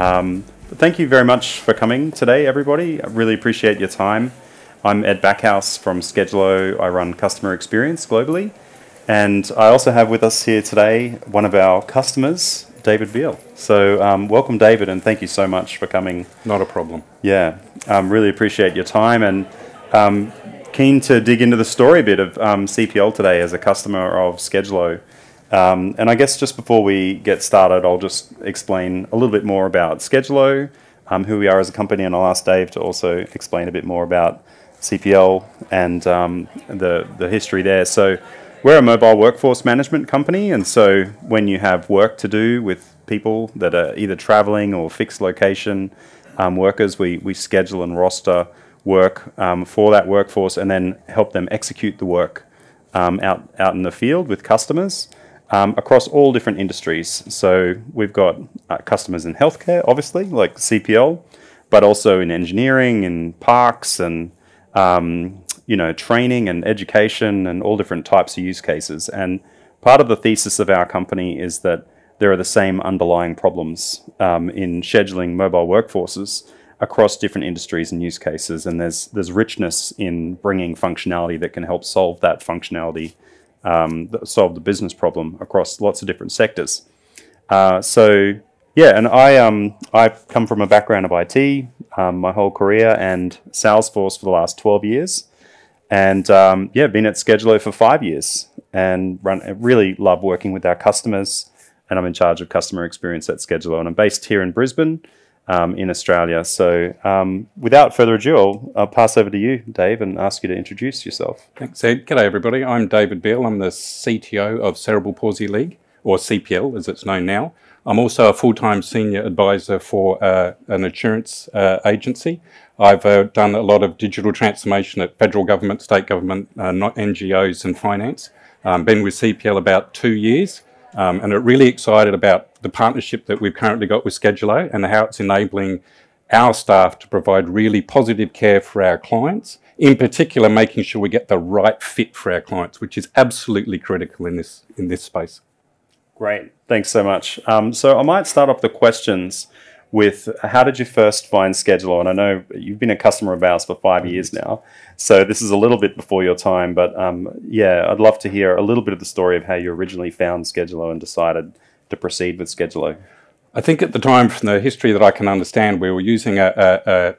But thank you very much for coming today, everybody. I really appreciate your time. I'm Ed Backhouse from Skedulo. I run customer experience globally. And I also have with us here today one of our customers, David Beal. So welcome, David, and thank you so much for coming. Not a problem. Yeah, really appreciate your time, and keen to dig into the story a bit of CPL today as a customer of Skedulo. And I guess just before we get started, I'll just explain a little bit more about Skedulo, who we are as a company, and I'll ask Dave to also explain a bit more about CPL and the history there. So we're a mobile workforce management company, and so when you have work to do with people that are either traveling or fixed location workers, we schedule and roster work for that workforce and then help them execute the work out in the field with customers across all different industries. So we've got customers in healthcare, obviously, like CPL, but also in engineering, in parks, and training and education and all different types of use cases. And part of the thesis of our company is that there are the same underlying problems in scheduling mobile workforces across different industries and use cases. And there's richness in bringing functionality that can help solve that functionality, solve the business problem across lots of different sectors. Yeah, and I've come from a background of IT my whole career and Salesforce for the last 12 years. And been at Skedulo for 5 years and really love working with our customers. And I'm in charge of customer experience at Skedulo. And I'm based here in Brisbane in Australia. So without further ado, I'll pass over to you, Dave, and ask you to introduce yourself. Thanks, Ed. G'day, everybody. I'm David Beal. I'm the CTO of Cerebral Palsy League, or CPL as it's known now. I'm also a full-time senior advisor for an insurance agency. I've done a lot of digital transformation at federal government, state government, not NGOs and finance. Been with CPL about 2 years and are really excited about the partnership that we've currently got with Skedulo and how it's enabling our staff to provide really positive care for our clients, in particular making sure we get the right fit for our clients, which is absolutely critical in this space. Great, thanks so much. So I might start off the questions with how did you first find Skedulo? And I know you've been a customer of ours for 5 years now, so this is a little bit before your time, but yeah, I'd love to hear a little bit of the story of how you originally found Skedulo and decided to proceed with Skedulo. I think at the time, from the history that I can understand, we were using I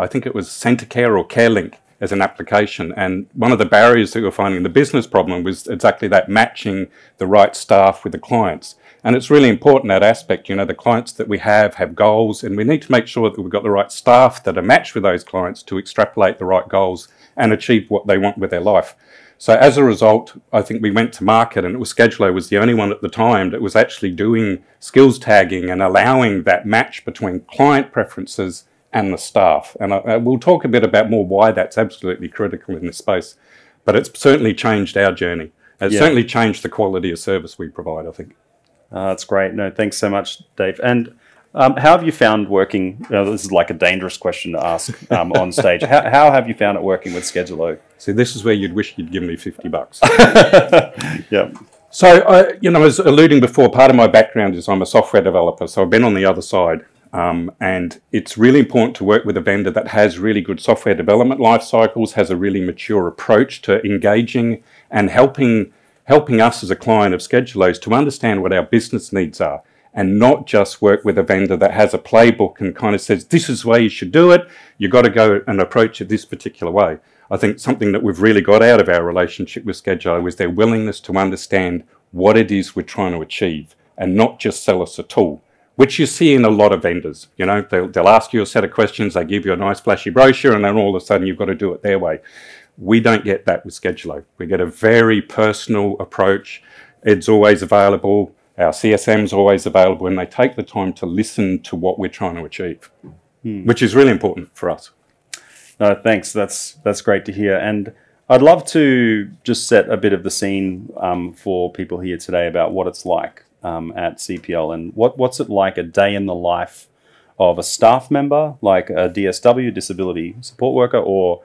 think it was Centrelink or CareLink as an application, and one of the barriers that we were finding in the business problem was exactly that, matching the right staff with the clients. And it's really important, that aspect, the clients that we have goals, and we need to make sure that we've got the right staff that are matched with those clients to extrapolate the right goals and achieve what they want with their life. So as a result, I think we went to market, and Skedulo was the only one at the time that was actually doing skills tagging and allowing that match between client preferences and the staff. And we'll talk a bit about more why that's absolutely critical in this space. But it's certainly changed our journey. It's certainly changed the quality of service we provide, I think. That's great. No, thanks so much, Dave. And how have you found working? This is like a dangerous question to ask on stage. How have you found it working with Skedulo? See, this is where you'd wish you'd given me $50. Yeah. So, I was alluding before, part of my background is I'm a software developer, so I've been on the other side. And it's really important to work with a vendor that has really good software development life cycles, has a really mature approach to engaging and helping us as a client of Skedulo's to understand what our business needs are, and not just work with a vendor that has a playbook and kind of says, this is the way you should do it, you've got to go and approach it this particular way. I think something that we've really got out of our relationship with Skedulo is their willingness to understand what it is we're trying to achieve and not just sell us a tool, which you see in a lot of vendors. They'll ask you a set of questions, they give you a nice flashy brochure, and then all of a sudden you've got to do it their way. We don't get that with Skedulo. We get a very personal approach. It's always available. Our CSM's always available, and they take the time to listen to what we're trying to achieve, which is really important for us. No, thanks. That's great to hear. And I'd love to just set a bit of the scene for people here today about what it's like at CPL, and what's it like a day in the life of a staff member, like a DSW, disability support worker, or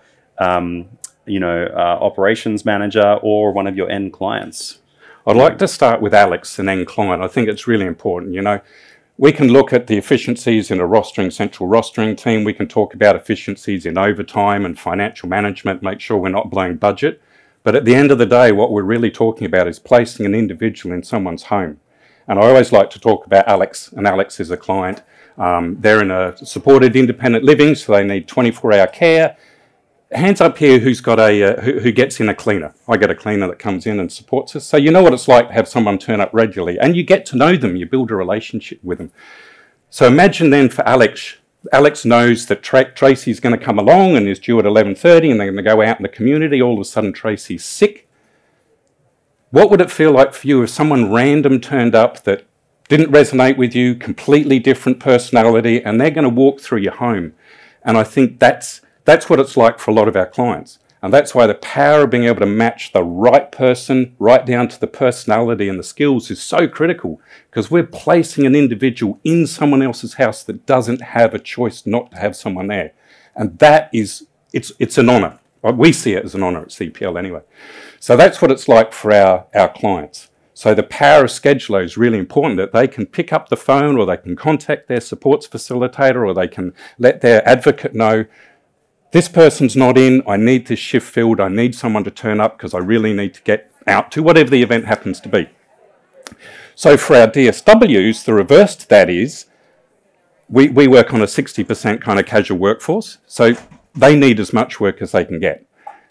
operations manager, or one of your end clients? I'd like to start with Alex, an end client. I think it's really important. we can look at the efficiencies in a central rostering team. We can talk about efficiencies in overtime and financial management, make sure we're not blowing budget. But at the end of the day, what we're really talking about is placing an individual in someone's home. And I always like to talk about Alex, and Alex is a client. They're in a supported independent living, so they need 24-hour care. Hands up here who's got who gets in a cleaner. I get a cleaner that comes in and supports us. So you know what it's like to have someone turn up regularly, and you get to know them, you build a relationship with them. So imagine then for Alex, Alex knows that Tracy's going to come along and is due at 11:30 and they're going to go out in the community. All of a sudden Tracy's sick. What would it feel like for you if someone random turned up that didn't resonate with you, completely different personality, and they're going to walk through your home? And I think that's what it's like for a lot of our clients. And that's why the power of being able to match the right person right down to the personality and the skills is so critical, because we're placing an individual in someone else's house that doesn't have a choice not to have someone there. And that is, it's an honour. We see it as an honour at CPL anyway. So that's what it's like for our clients. So the power of Skedulo is really important, that they can pick up the phone or they can contact their supports facilitator or they can let their advocate know, this person's not in, I need this shift filled, I need someone to turn up because I really need to get out to whatever the event happens to be. So for our DSWs, the reverse to that is, we work on a 60% kind of casual workforce, so they need as much work as they can get.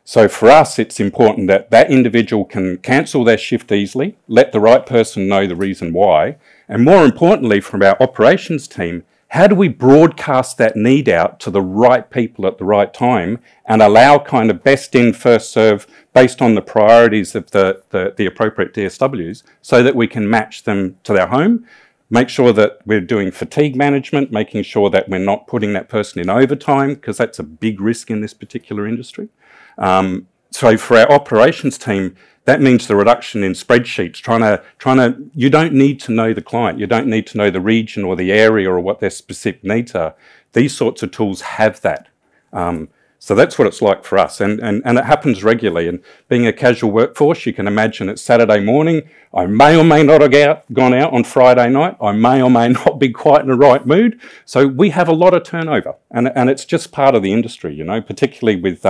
So for us, it's important that that individual can cancel their shift easily, let the right person know the reason why, and more importantly, from our operations team, how do we broadcast that need out to the right people at the right time and allow kind of best in, first serve based on the priorities of the appropriate DSWs so that we can match them to their home, make sure that we're doing fatigue management, making sure that we're not putting that person in overtime because that's a big risk in this particular industry. So for our operations team, that means the reduction in spreadsheets, you don't need to know the client, you don't need to know the region or the area or what their specific needs are. These sorts of tools have that. So that's what it's like for us, and it happens regularly. And being a casual workforce, you can imagine it's Saturday morning, I may or may not have gone out on Friday night, I may or may not be quite in the right mood. So we have a lot of turnover, and it's just part of the industry, you know, particularly with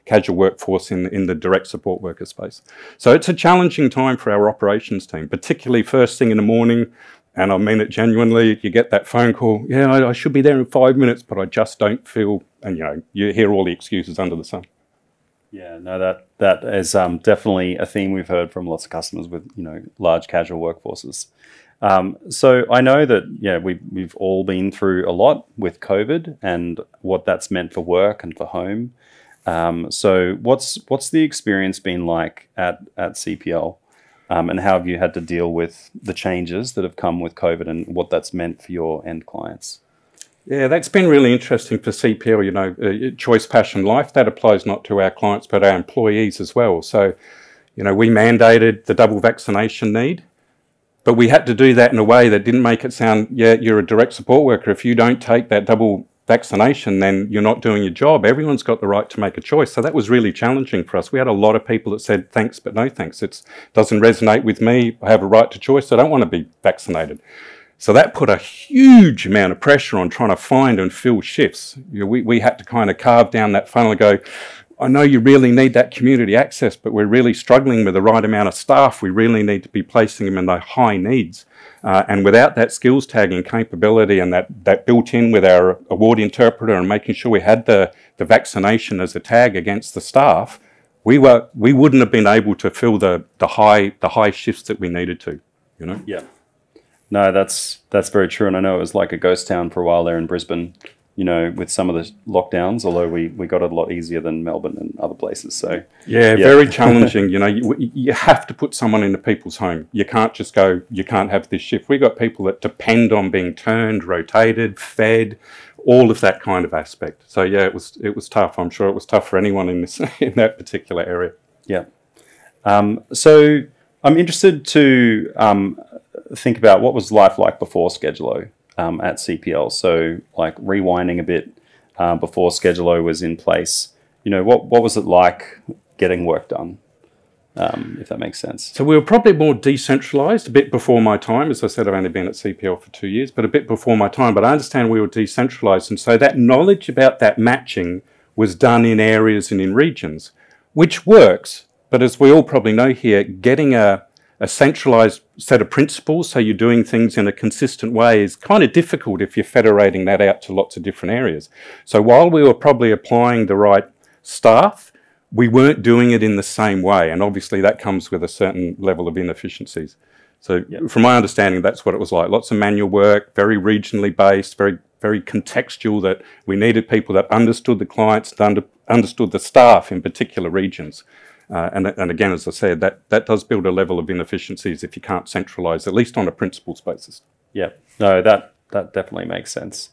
casual workforce in the direct support worker space. So it's a challenging time for our operations team, particularly first thing in the morning. And I mean it genuinely, you get that phone call, yeah, I should be there in 5 minutes, but I just don't feel, and you know, you hear all the excuses under the sun. Yeah, no, that is definitely a theme we've heard from lots of customers with, you know, large casual workforces. So I know that, yeah, we've all been through a lot with COVID and what that's meant for work and for home. So what's the experience been like at CPL? And how have you had to deal with the changes that have come with COVID and what that's meant for your end clients? Yeah, that's been really interesting for CPL, you know, choice, passion, life. That applies not to our clients, but our employees as well. So, you know, we mandated the double vaccination need, but we had to do that in a way that didn't make it sound, yeah, you're a direct support worker. If you don't take that double vaccination, then you're not doing your job. Everyone's got the right to make a choice. So that was really challenging for us. We had a lot of people that said, thanks, but no thanks. It doesn't resonate with me. I have a right to choice. I don't want to be vaccinated. So that put a huge amount of pressure on trying to find and fill shifts. You know, we had to kind of carve down that funnel and go, I know you really need that community access, but we're really struggling with the right amount of staff. We really need to be placing them in the high needs. And without that skills tagging capability and that built in with our award interpreter and making sure we had the vaccination as a tag against the staff, we wouldn't have been able to fill the high shifts that we needed to, you know? Yeah. No, that's very true. And I know it was like a ghost town for a while there in Brisbane, you know, with some of the lockdowns, although we got it a lot easier than Melbourne and other places. So yeah, very challenging. You know, you have to put someone into people's home. You can't just go, you can't have this shift. We've got people that depend on being turned, rotated, fed, all of that kind of aspect. So yeah, it was tough. I'm sure it was tough for anyone in that particular area. Yeah. So I'm interested to think about what was life like before Skedulo at CPL. So like rewinding a bit before Skedulo was in place, you know, what was it like getting work done? if that makes sense. So we were probably more decentralized a bit before my time. As I said, I've only been at CPL for 2 years, but a bit before my time. But I understand we were decentralized. And so that knowledge about that matching was done in areas and in regions, which works. But as we all probably know here, getting a centralized set of principles, so you're doing things in a consistent way, is kind of difficult if you're federating that out to lots of different areas. So while we were probably applying the right staff, we weren't doing it in the same way. And obviously that comes with a certain level of inefficiencies. So from my understanding, that's what it was like. Lots of manual work, very regionally based, very contextual, that we needed people that understood the clients, understood the staff in particular regions. And again, as I said, that does build a level of inefficiencies if you can't centralise, at least on a principles basis. Yeah, no, that definitely makes sense.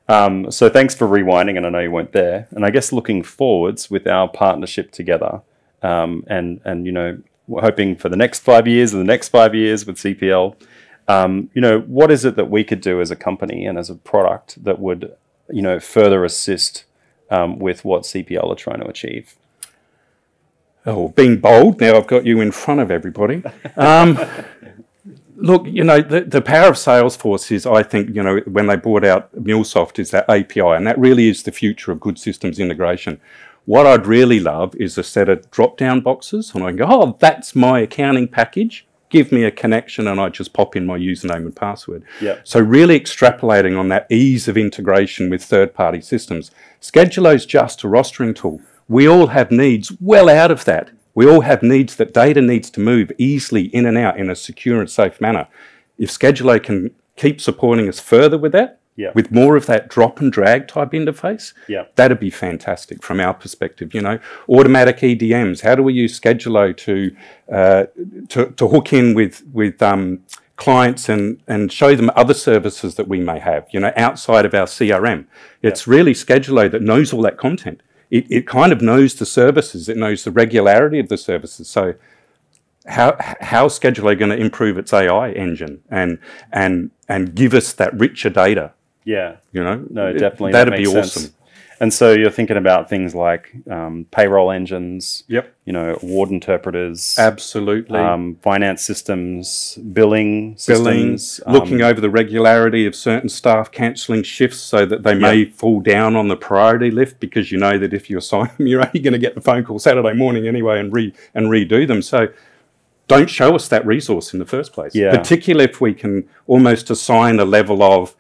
So thanks for rewinding, and I know you weren't there. And I guess looking forwards with our partnership together, and you know, we're hoping for the next 5 years and the next 5 years with CPL, you know, what is it that we could do as a company and as a product that would, you know, further assist with what CPL are trying to achieve? Oh, being bold, now I've got you in front of everybody. Look, you know, the power of Salesforce is, I think, you know, when they brought out Mulesoft, is that API, and that really is the future of good systems integration. What I'd really love is a set of drop-down boxes, and I can go, oh, that's my accounting package. Give me a connection, and I just pop in my username and password. Yep. So really extrapolating on that ease of integration with third-party systems. Schedulo is just a rostering tool. We all have needs well out of that. We all have needs that data needs to move easily in and out in a secure and safe manner. If Skedulo can keep supporting us further with that, with more of that drop and drag type interface, that'd be fantastic from our perspective. You know, automatic EDMs. How do we use Skedulo to hook in with clients and show them other services that we may have, you know, outside of our CRM? It's really Skedulo that knows all that content. It kind of knows the services. It knows the regularity of the services. So how's Skedulo going to improve its AI engine and give us that richer data? Yeah. You know? No, definitely. That'd be awesome. And so you're thinking about things like payroll engines, you know, award interpreters, absolutely, finance systems, billing systems, looking over the regularity of certain staff cancelling shifts so that they may fall down on the priority list, because you know that if you assign them, you're only going to get the phone call Saturday morning anyway and redo them. So don't show us that resource in the first place. Particularly if we can almost assign a level of,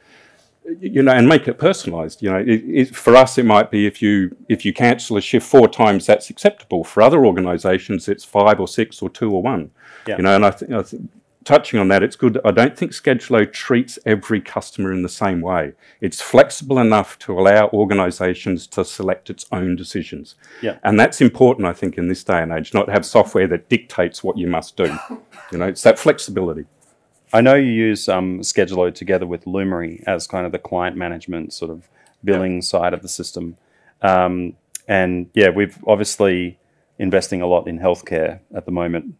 you know, and make it personalised. You know, for us, it might be if you cancel a shift 4 times, that's acceptable. For other organisations, it's 5 or 6 or 2 or 1. You know, and I think touching on that, it's good. I don't think Skedulo treats every customer in the same way. It's flexible enough to allow organisations to select its own decisions. And that's important, I think, in this day and age, not have software that dictates what you must do. You know, it's that flexibility. I know you use Skedulo together with Lumery as kind of the client management sort of billing side of the system. And yeah, we've obviously investing a lot in healthcare at the moment.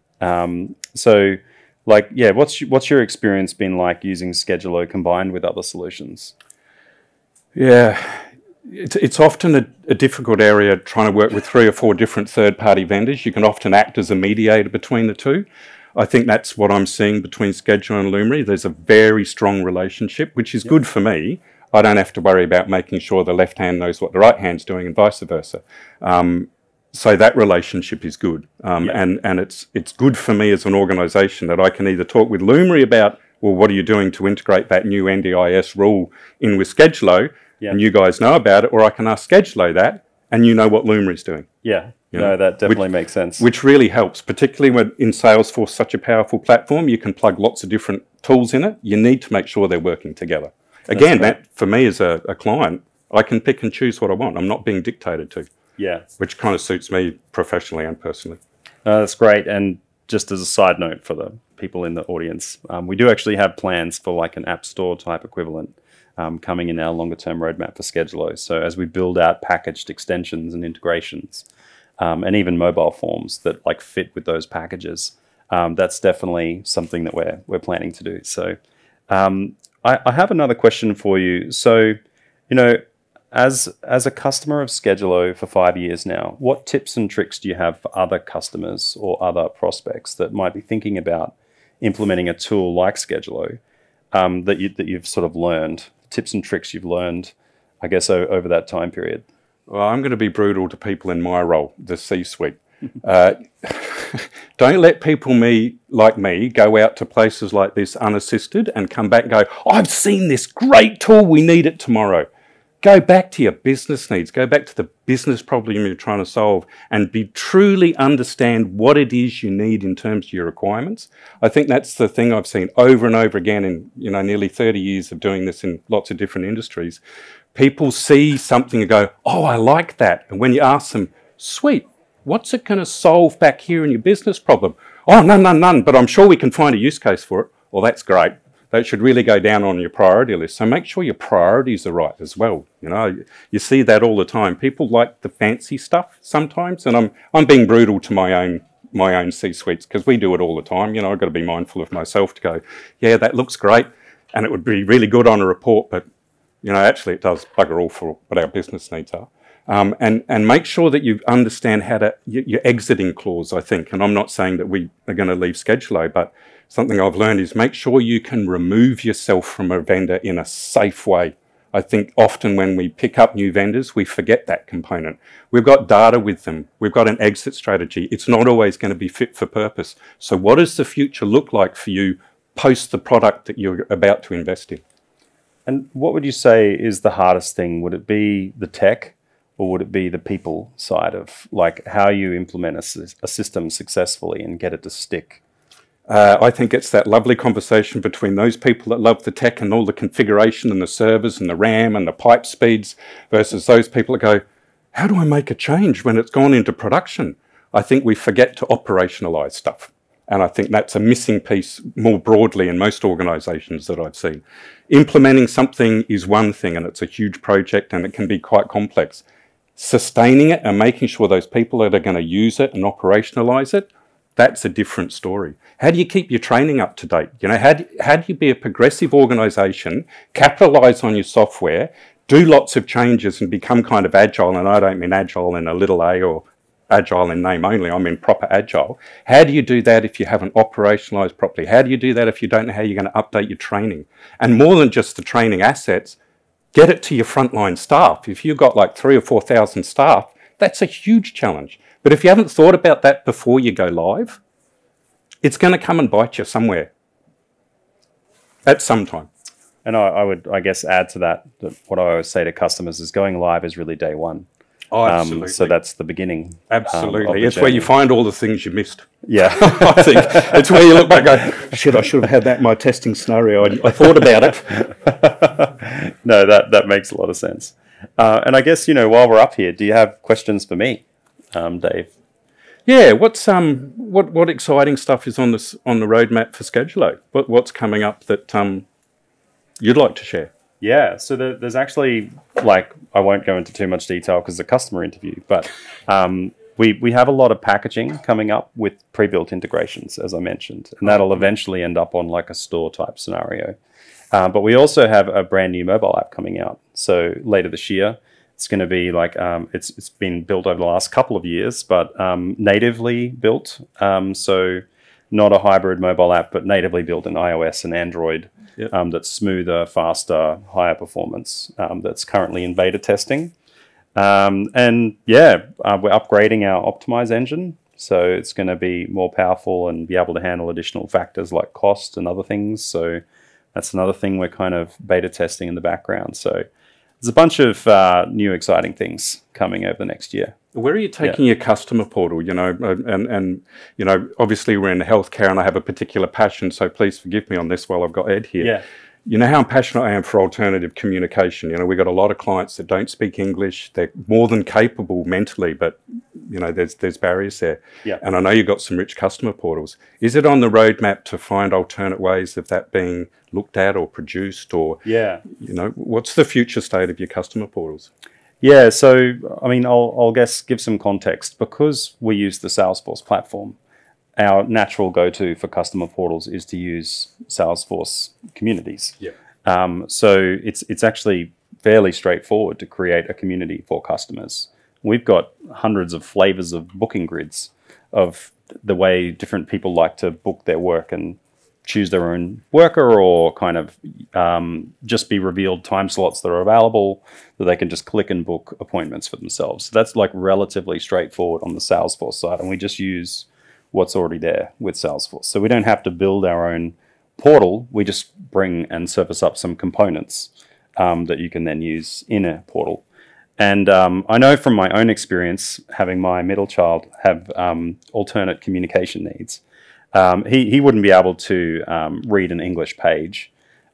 So like, yeah, what's your experience been like using Skedulo combined with other solutions? Yeah, it's often a difficult area trying to work with 3 or 4 different third-party vendors. You can often act as a mediator between the two. I think that's what I'm seeing between Skedulo and Lumery. There's a very strong relationship, which is good for me. I don't have to worry about making sure the left hand knows what the right hand's doing and vice versa. So that relationship is good. And it's good for me as an organisation that I can either talk with Lumery about, well, what are you doing to integrate that new NDIS rule in with Skedulo, and you guys know about it, or I can ask Skedulo that, and you know what Lumery's doing. No, that definitely makes sense. Which really helps, particularly when in Salesforce, such a powerful platform, you can plug lots of different tools in it. You need to make sure they're working together. Again, that for me as a client, I can pick and choose what I want. I'm not being dictated to. Which kind of suits me professionally and personally. That's great. And just as a side note for the people in the audience, we do actually have plans for like an app store type equivalent coming in our longer term roadmap for Skedulo. So as we build out packaged extensions and integrations, and even mobile forms that like fit with those packages, that's definitely something that we're planning to do. So I have another question for you. So, you know, as a customer of Skedulo for 5 years now, what tips and tricks do you have for other customers or other prospects that might be thinking about implementing a tool like Skedulo that you've sort of learned, tips and tricks you've learned, I guess, over that time period? Well, I'm going to be brutal to people in my role, the C-suite. Don't let people like me go out to places like this unassisted and come back and go, oh, I've seen this great tool, we need it tomorrow. Go back to your business needs, go back to the business problem you're trying to solve and truly understand what it is you need in terms of your requirements. I think that's the thing I've seen over and over again in nearly 30 years of doing this in lots of different industries. People see something and go, oh, I like that. And when you ask them, sweet, what's it going to solve back here in your business problem? Oh, none, but I'm sure we can find a use case for it. Well, that's great. That should really go down on your priority list. So make sure your priorities are right as well. You see that all the time. People like the fancy stuff sometimes, and I'm being brutal to my own C-suites because we do it all the time. I've got to be mindful of myself to go, yeah, that looks great, and it would be really good on a report, but actually it does bugger all for what our business needs are. And make sure that you understand your exiting clause, I think. And I'm not saying that we are going to leave Skedulo, but something I've learned is make sure you can remove yourself from a vendor in a safe way. I think often when we pick up new vendors, we forget that component. We've got data with them. We've got an exit strategy. It's not always going to be fit for purpose. So what does the future look like for you post the product that you're about to invest in? And what would you say is the hardest thing? Would it be the tech, or would it be the people side of like how you implement a system successfully and get it to stick? I think it's that lovely conversation between those people that love the tech and all the configuration and the servers and the RAM and the pipe speeds versus those people that go, how do I make a change when it's gone into production? I think we forget to operationalize stuff. And I think that's a missing piece more broadly in most organizations that I've seen. Implementing something is one thing, and it's a huge project and it can be quite complex. Sustaining it and making sure those people that are going to use it and operationalize it, that's a different story. How do you keep your training up to date? How do you be a progressive organization, capitalize on your software, do lots of changes and become kind of agile? And I don't mean agile in a little a or agile in name only, I mean proper agile. How do you do that if you haven't operationalized properly? How do you do that if you don't know how you're going to update your training? And more than just the training assets, get it to your frontline staff. If you've got like 3,000 or 4,000 staff, that's a huge challenge. But if you haven't thought about that before you go live, it's going to come and bite you somewhere at some time. And I would, I guess, add to that what I always say to customers is going live is really day one. Oh, absolutely. So that's the beginning. Absolutely. It's where you find all the things you missed. Yeah. I think it's where you look back and go, shit, I should have had that in my testing scenario. I thought about it. No, that makes a lot of sense. And I guess, while we're up here, do you have questions for me, Dave? Yeah. What exciting stuff is on the roadmap for Skedulo? What's coming up that you'd like to share? Yeah, so there's actually, I won't go into too much detail because it's a customer interview, but we have a lot of packaging coming up with pre-built integrations, as I mentioned, and that'll eventually end up on like a store type scenario. But we also have a brand new mobile app coming out. So later this year, it's going to be like, it's been built over the last couple of years, but natively built. So not a hybrid mobile app, but natively built in iOS and Android. Yep. That's smoother, faster, higher performance, that's currently in beta testing. And yeah, we're upgrading our Optimize engine. So it's going to be more powerful and be able to handle additional factors like cost and other things. So that's another thing we're kind of beta testing in the background. So there's a bunch of new exciting things coming over the next year. Where are you taking your customer portal? And obviously we're in healthcare, and I have a particular passion. So please forgive me on this while I've got Ed here. Yeah. You know how passionate I am for alternative communication. We've got a lot of clients that don't speak English. They're more than capable mentally, but there's barriers there. Yeah. And I know you've got some rich customer portals. Is it on the roadmap to find alternate ways of that being looked at or produced, or what's the future state of your customer portals? Yeah, so I mean, I'll guess give some context. Because we use the Salesforce platform, our natural go-to for customer portals is to use Salesforce communities. Yeah. So it's actually fairly straightforward to create a community for customers. We've got hundreds of flavors of booking grids of the way different people like to book their work and choose their own worker, or kind of just be revealed time slots that are available that they can just click and book appointments for themselves. So that's like relatively straightforward on the Salesforce side, and we just use what's already there with Salesforce. So we don't have to build our own portal. We just bring and surface up some components that you can then use in a portal. And I know from my own experience, having my middle child have alternate communication needs, he wouldn't be able to read an English page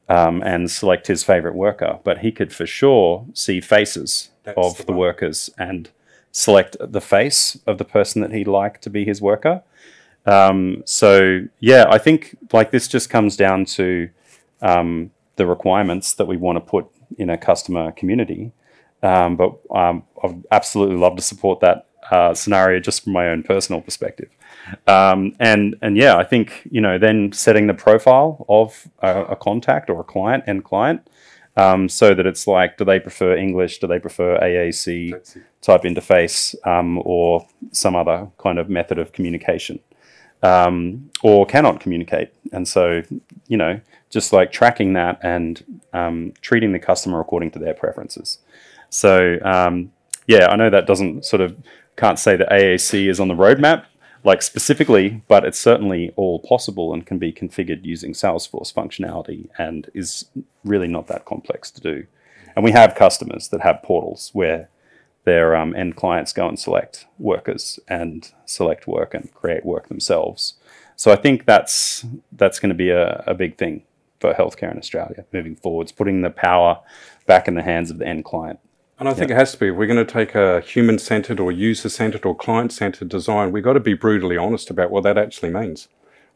and select his favorite worker, but he could for sure see faces of the workers and select the face of the person that he'd like to be his worker. So yeah, I think like this just comes down to the requirements that we want to put in a customer community. But I'd absolutely love to support that scenario just from my own personal perspective. And yeah, I think, you know, then setting the profile of a contact or a client, end client, so that it's like, do they prefer English? Do they prefer AAC type interface, or some other kind of method of communication, or cannot communicate? And so, you know, just like tracking that and treating the customer according to their preferences. So yeah, I know that doesn't sort of, can't say that AAC is on the roadmap, like specifically, but it's certainly all possible and can be configured using Salesforce functionality and is really not that complex to do. And we have customers that have portals where their end clients go and select workers and select work and create work themselves. So I think that's going to be a big thing for healthcare in Australia moving forwards, putting the power back in the hands of the end client. And I think it has to be. If we're going to take a human-centered or user-centered or client-centered design, we've got to be brutally honest about what that actually means.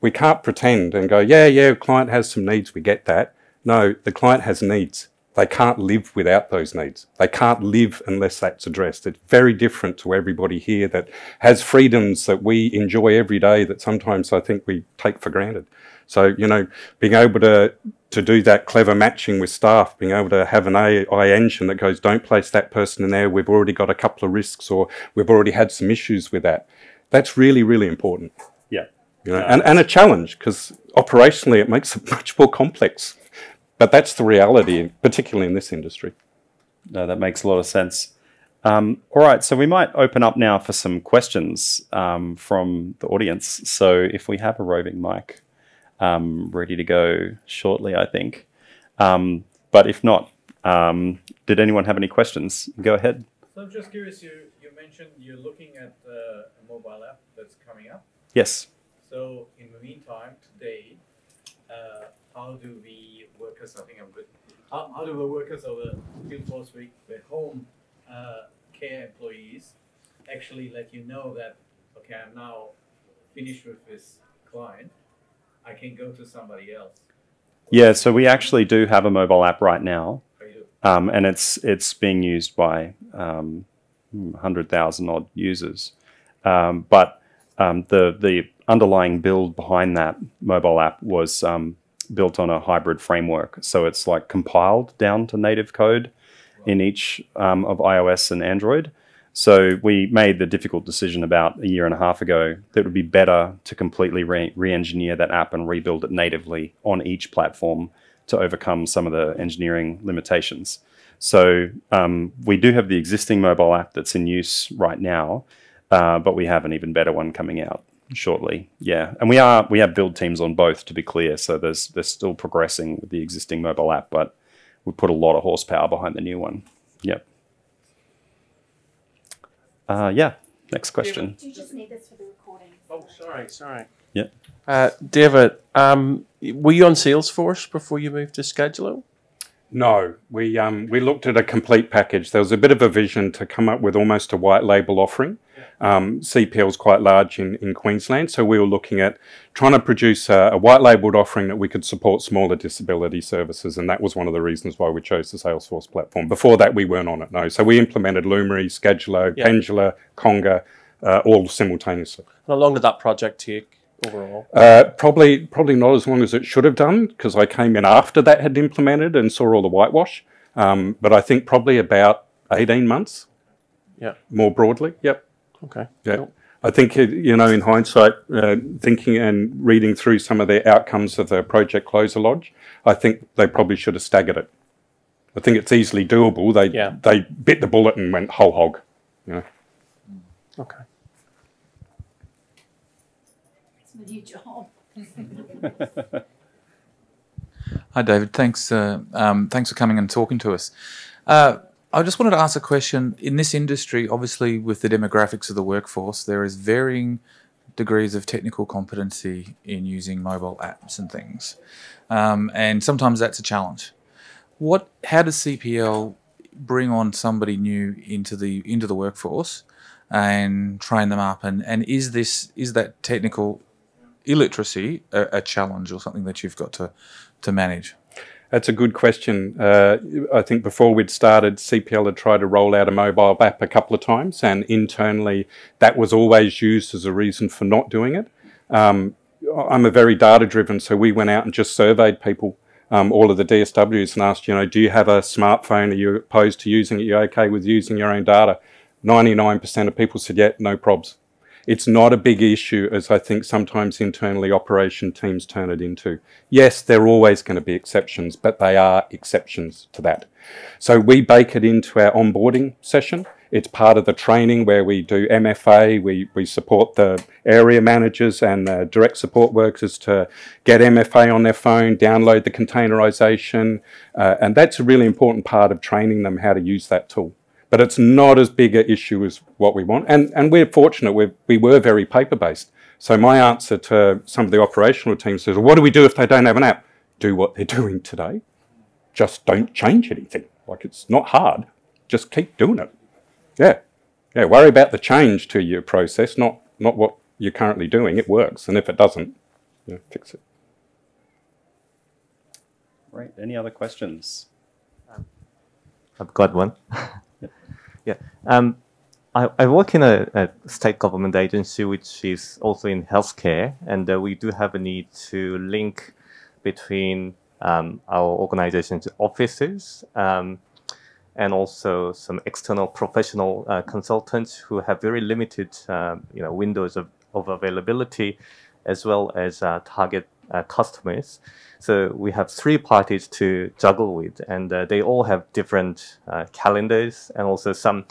We can't pretend and go, yeah, client has some needs, we get that. No, the client has needs. They can't live without those needs. They can't live unless that's addressed. It's very different to everybody here that has freedoms that we enjoy every day that sometimes I think we take for granted. So, you know, being able to do that clever matching with staff, being able to have an AI engine that goes, don't place that person in there, we've already got a couple of risks, or we've already had some issues with that. That's really, really important. Yeah. You know, and a challenge, because operationally it makes it much more complex. But that's the reality, particularly in this industry. No, that makes a lot of sense. All right, so we might open up now for some questions from the audience. So if we have a roving mic ready to go shortly, I think. But if not, did anyone have any questions? Go ahead. So I'm just curious, you mentioned you're looking at a mobile app that's coming up. Yes. So in the meantime, today, how do the workers, I think I'm good, how do the workers of the field force week, the home care employees, actually let you know that, okay, I'm now finished with this client, I can go to somebody else? Yeah, so we actually do have a mobile app right now, and it's being used by 100,000 odd users. But the underlying build behind that mobile app was built on a hybrid framework. So it's like compiled down to native code in each of iOS and Android. So we made the difficult decision about a year and a half ago that it would be better to completely re-engineer that app and rebuild it natively on each platform to overcome some of the engineering limitations. So we do have the existing mobile app that's in use right now, but we have an even better one coming out shortly. Yeah, and we have build teams on both, to be clear. So they're still progressing with the existing mobile app, but we put a lot of horsepower behind the new one. Yep. Yeah, next question. Do you just need this for the recording? Oh, sorry. Yeah. David, were you on Salesforce before you moved to Skedulo? No, we looked at a complete package. There was a bit of a vision to come up with almost a white label offering. CPL is quite large in Queensland, so we were looking at trying to produce a white labelled offering that we could support smaller disability services, and that was one of the reasons why we chose the Salesforce platform. Before that, we weren't on it, no. So we implemented Lumery, Skedulo, Pendula, Conga, all simultaneously. How long did that project take overall? Probably not as long as it should have done, because I came in after that had implemented and saw all the whitewash. But I think probably about 18 months. Yeah. More broadly. Yep. Okay. Yeah. Cool. I think, in hindsight, thinking and reading through some of the outcomes of the Project Closer Lodge, I think they probably should have staggered it. I think it's easily doable. They bit the bullet and went whole hog. Okay. It's my new job. Hi, David. Thanks for coming and talking to us. I just wanted to ask a question. In this industry, obviously, with the demographics of the workforce, there is varying degrees of technical competency in using mobile apps and things, and sometimes that's a challenge. How does CPL bring on somebody new into the workforce and train them up? And is that technical illiteracy a challenge or something that you've got to manage? That's a good question. I think before we'd started, CPL had tried to roll out a mobile app a couple of times, and internally that was always used as a reason for not doing it. I'm a very data-driven, so we went out and just surveyed people, all of the DSWs, and asked, do you have a smartphone? Are you opposed to using it? Are you okay with using your own data? 99% of people said, yeah, no probs. It's not a big issue, as I think sometimes internally operation teams turn it into. Yes, there are always going to be exceptions, but they are exceptions to that. So we bake it into our onboarding session. It's part of the training where we do MFA. We support the area managers and the direct support workers to get MFA on their phone, download the containerization, and that's a really important part of training them how to use that tool. But it's not as big an issue as what we want. And we're fortunate, we were very paper-based. So my answer to some of the operational teams is, well, what do we do if they don't have an app? Do what they're doing today. Just don't change anything. Like, it's not hard. Just keep doing it. Yeah, worry about the change to your process, not what you're currently doing. It works. And if it doesn't, fix it. Right. Any other questions? I've got one. Yeah. I work in a state government agency which is also in healthcare, and we do have a need to link between our organization's offices and also some external professional consultants who have very limited windows of availability, as well as target customers. So we have 3 parties to juggle with, and they all have different calendars, and also some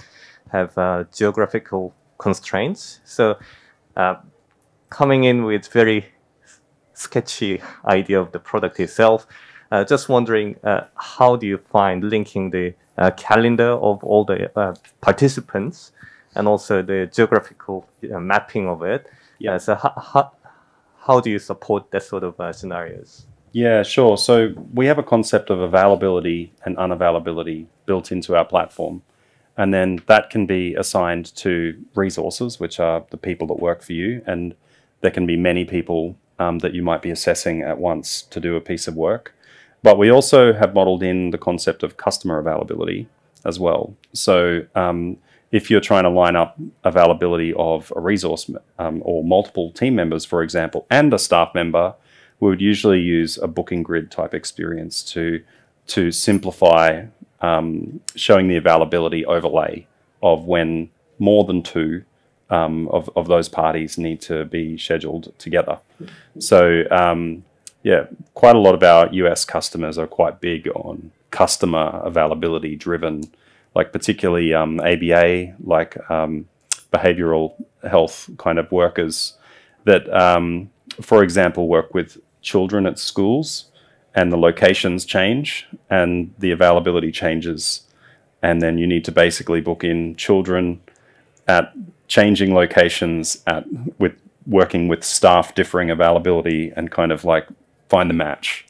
have geographical constraints. So coming in with very sketchy idea of the product itself, just wondering how do you find linking the calendar of all the participants and also the geographical mapping of it? Yeah. So how do you support that sort of scenarios? Yeah, sure. So we have a concept of availability and unavailability built into our platform. And then that can be assigned to resources, which are the people that work for you. And there can be many people that you might be assessing at once to do a piece of work. But we also have modeled in the concept of customer availability as well. So if you're trying to line up availability of a resource or multiple team members, for example, and a staff member, we would usually use a booking grid type experience to simplify showing the availability overlay of when more than 2 of those parties need to be scheduled together. So quite a lot of our US customers are quite big on customer availability driven, like particularly ABA, like behavioral health kind of workers that, for example, work with children at schools, and the locations change and the availability changes. And then you need to basically book in children at changing locations with working with staff differing availability and kind of like find the match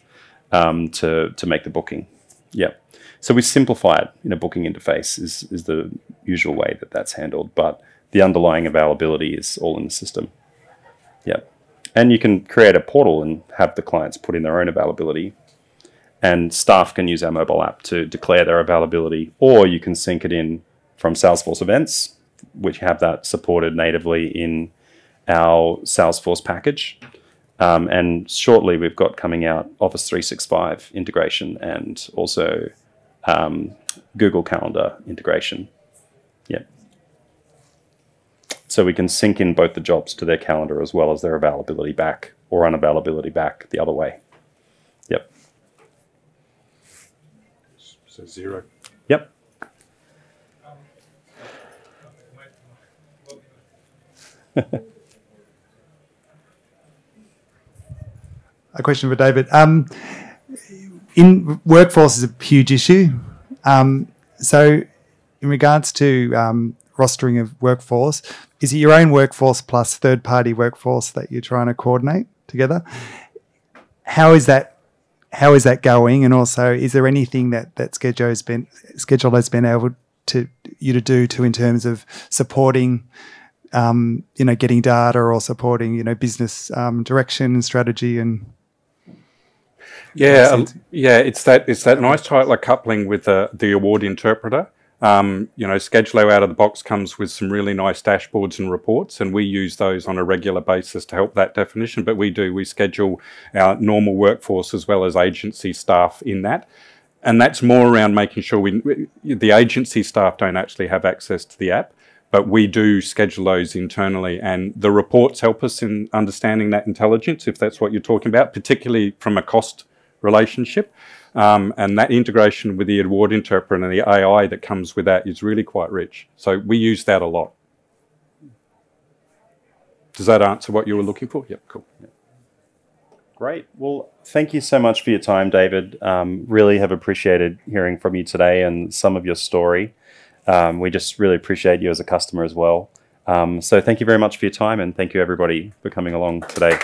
to make the booking. Yeah. So we simplify it in a booking interface is the usual way that that's handled, but the underlying availability is all in the system. Yeah. And you can create a portal and have the clients put in their own availability, and staff can use our mobile app to declare their availability, or you can sync it in from Salesforce events, which have that supported natively in our Salesforce package. And shortly we've got coming out Office 365 integration and also Google Calendar integration. Yep. So we can sync in both the jobs to their calendar as well as their availability back or unavailability back the other way. Yep. So 0. Yep. A question for David. In workforce is a huge issue. So in regards to rostering of workforce, is it your own workforce plus third-party workforce that you're trying to coordinate together? How is that going? And also, is there anything that Skedulo has been able to do in terms of supporting, getting data or supporting, business direction and strategy and it's that nice tight coupling with the award interpreter. Skedulo out of the box comes with some really nice dashboards and reports, and we use those on a regular basis to help that definition. But we schedule our normal workforce as well as agency staff in that. And that's more around making sure the agency staff don't actually have access to the app, but we do schedule those internally. And the reports help us in understanding that intelligence, if that's what you're talking about, particularly from a cost relationship. And that integration with the award interpreter and the AI that comes with that is really quite rich. So we use that a lot. Does that answer what you were looking for? Yep, cool. Yep. Great. Well, thank you so much for your time, David. Really have appreciated hearing from you today and some of your story. We just really appreciate you as a customer as well. So thank you very much for your time, and thank you everybody for coming along today.